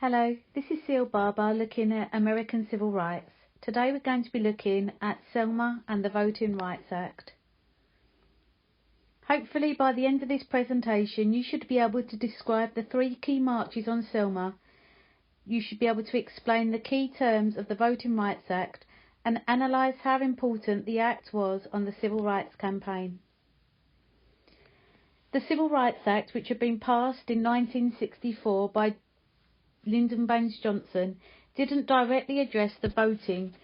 Hello, this is Seal Barber looking at American civil rights. Today we're going to be looking at Selma and the Voting Rights Act. Hopefully by the end of this presentation you should be able to describe the three key marches on Selma. You should be able to explain the key terms of the Voting Rights Act and analyse how important the Act was on the Civil Rights Campaign. The Civil Rights Act, which had been passed in 1964 by Lyndon Baines Johnson, didn't directly address the voting,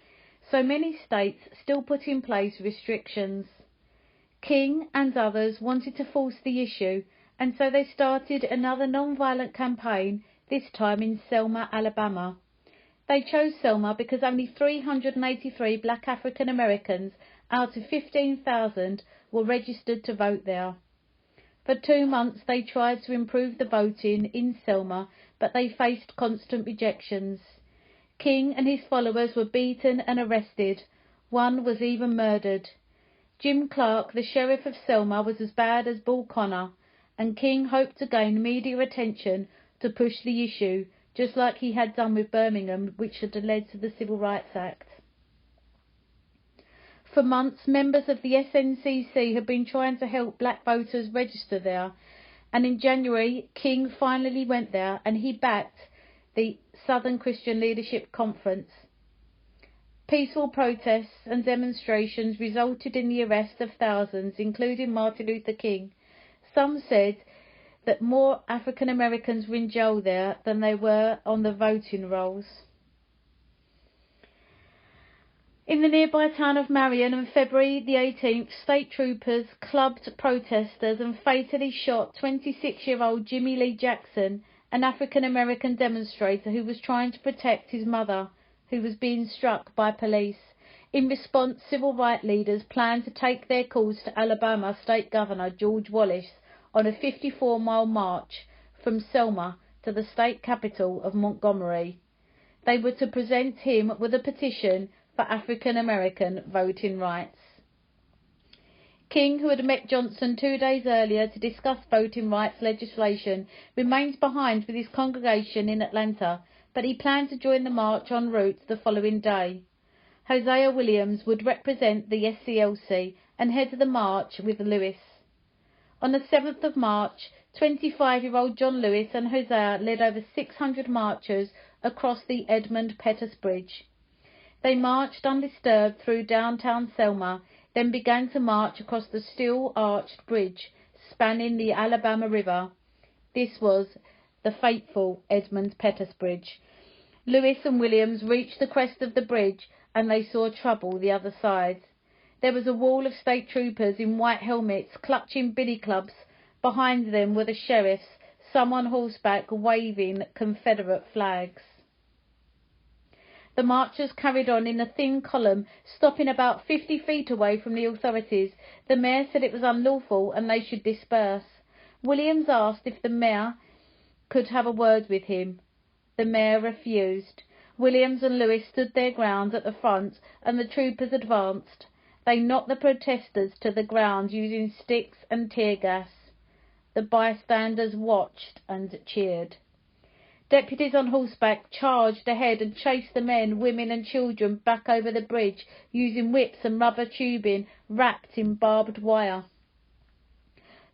so many states still put in place restrictions. King and others wanted to force the issue, and so they started another non-violent campaign, this time in Selma, Alabama. They chose Selma because only 383 black African Americans out of 15,000 were registered to vote there. For 2 months they tried to improve the voting in Selma, but they faced constant rejections. King and his followers were beaten and arrested. One was even murdered. Jim Clark, the sheriff of Selma, was as bad as Bull Connor, and King hoped to gain media attention to push the issue, just like he had done with Birmingham, which had led to the Civil Rights Act. For months, members of the SNCC had been trying to help black voters register there, and in January, King finally went there and he backed the Southern Christian Leadership Conference. Peaceful protests and demonstrations resulted in the arrest of thousands, including Martin Luther King. Some said that more African Americans were in jail there than they were on the voting rolls. In the nearby town of Marion on February the 18th, state troopers clubbed protesters and fatally shot 26-year-old Jimmy Lee Jackson, an African-American demonstrator who was trying to protect his mother, who was being struck by police. In response, civil rights leaders planned to take their cause to Alabama State Governor George Wallace on a 54-mile march from Selma to the state capital of Montgomery. They were to present him with a petition for African American voting rights. King, who had met Johnson 2 days earlier to discuss voting rights legislation, remains behind with his congregation in Atlanta, but he planned to join the march en route the following day. Hosea Williams would represent the SCLC and head the march with Lewis. On the 7th of March, 25-year-old John Lewis and Hosea led over 600 marchers across the Edmund Pettus Bridge. They marched undisturbed through downtown Selma, then began to march across the steel-arched bridge spanning the Alabama River. This was the fateful Edmund Pettus Bridge. Lewis and Williams reached the crest of the bridge and they saw trouble the other side. There was a wall of state troopers in white helmets clutching billy clubs. Behind them were the sheriffs, some on horseback waving Confederate flags. The marchers carried on in a thin column, stopping about 50 feet away from the authorities. The mayor said it was unlawful and they should disperse. Williams asked if the mayor could have a word with him. The mayor refused. Williams and Lewis stood their ground at the front and the troopers advanced. They knocked the protesters to the ground using sticks and tear gas. The bystanders watched and cheered. Deputies on horseback charged ahead and chased the men, women and children back over the bridge using whips and rubber tubing wrapped in barbed wire.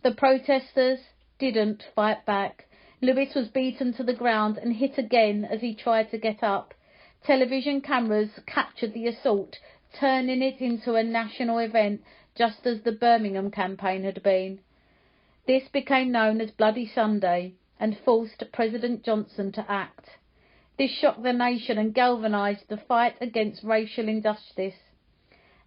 The protesters didn't fight back. Lewis was beaten to the ground and hit again as he tried to get up. Television cameras captured the assault, turning it into a national event just as the Birmingham campaign had been. This became known as Bloody Sunday and forced President Johnson to act. This shocked the nation and galvanized the fight against racial injustice.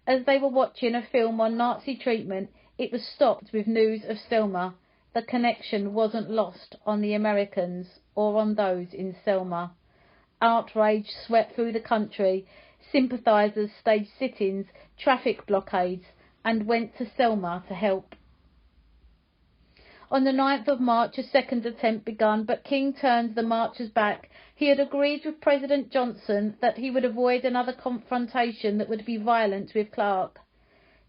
As they were watching a film on Nazi treatment, it was stopped with news of Selma. The connection wasn't lost on the Americans or on those in Selma. Outrage swept through the country. Sympathizers staged sit-ins, traffic blockades, and went to Selma to help. On the 9th of March, a second attempt began, but King turned the marchers back. He had agreed with President Johnson that he would avoid another confrontation that would be violent with Clark.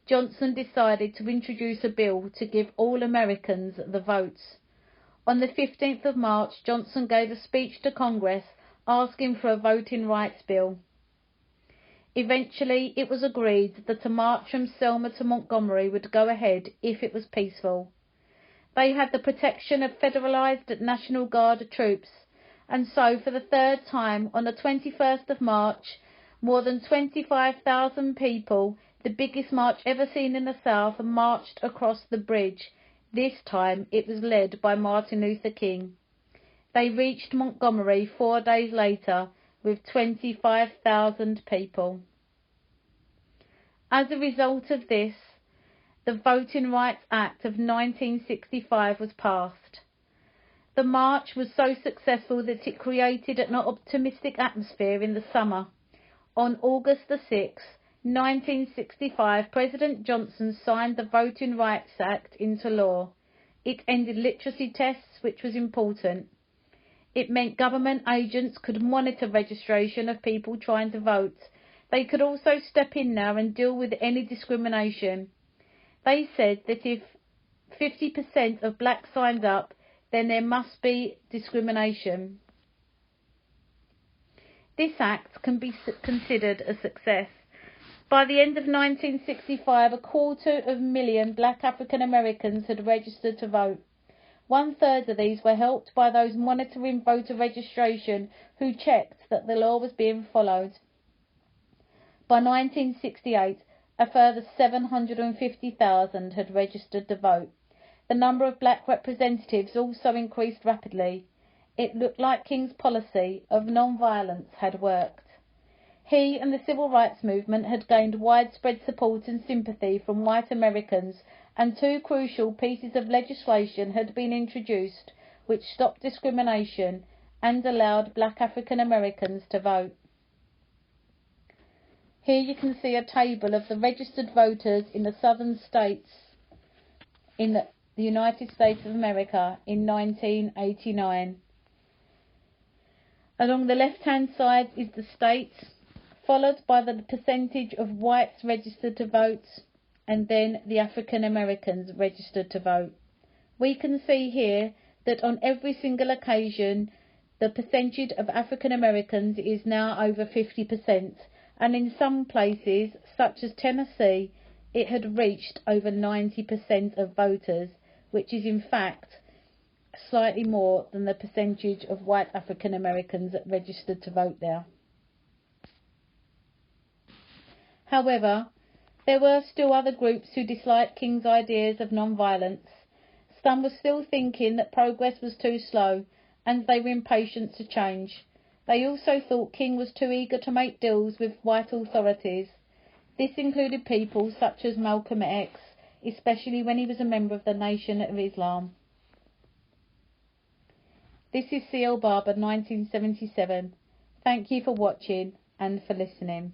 Johnson decided to introduce a bill to give all Americans the votes. On the 15th of March, Johnson gave a speech to Congress asking for a voting rights bill. Eventually, it was agreed that a march from Selma to Montgomery would go ahead if it was peaceful. They had the protection of federalized National Guard troops, and so for the third time on the 21st of March, more than 25,000 people, the biggest march ever seen in the South, marched across the bridge. This time it was led by Martin Luther King. They reached Montgomery 4 days later with 25,000 people. As a result of this, the Voting Rights Act of 1965 was passed. The march was so successful that it created an optimistic atmosphere in the summer. On August the 6th, 1965, President Johnson signed the Voting Rights Act into law. It ended literacy tests, which was important. It meant government agents could monitor registration of people trying to vote. They could also step in now and deal with any discrimination. They said that if 50% of blacks signed up, then there must be discrimination. This act can be considered a success. By the end of 1965, 250,000 black African Americans had registered to vote. 1/3 of these were helped by those monitoring voter registration who checked that the law was being followed. By 1968, a further 750,000 had registered to vote. The number of black representatives also increased rapidly. It looked like King's policy of non-violence had worked. He and the civil rights movement had gained widespread support and sympathy from white Americans, and 2 crucial pieces of legislation had been introduced which stopped discrimination and allowed black African Americans to vote. Here you can see a table of the registered voters in the southern states in the United States of America in 1989. Along the left-hand side is the states, followed by the percentage of whites registered to vote, and then the African Americans registered to vote. We can see here that on every single occasion the percentage of African Americans is now over 50%, and in some places, such as Tennessee, it had reached over 90% of voters, which is in fact slightly more than the percentage of white African Americans registered to vote there. However, there were still other groups who disliked King's ideas of non-violence. Some were still thinking that progress was too slow, and they were impatient to change. They also thought King was too eager to make deals with white authorities. This included people such as Malcolm X, especially when he was a member of the Nation of Islam. This is C.L. Barber, 1977. Thank you for watching and for listening.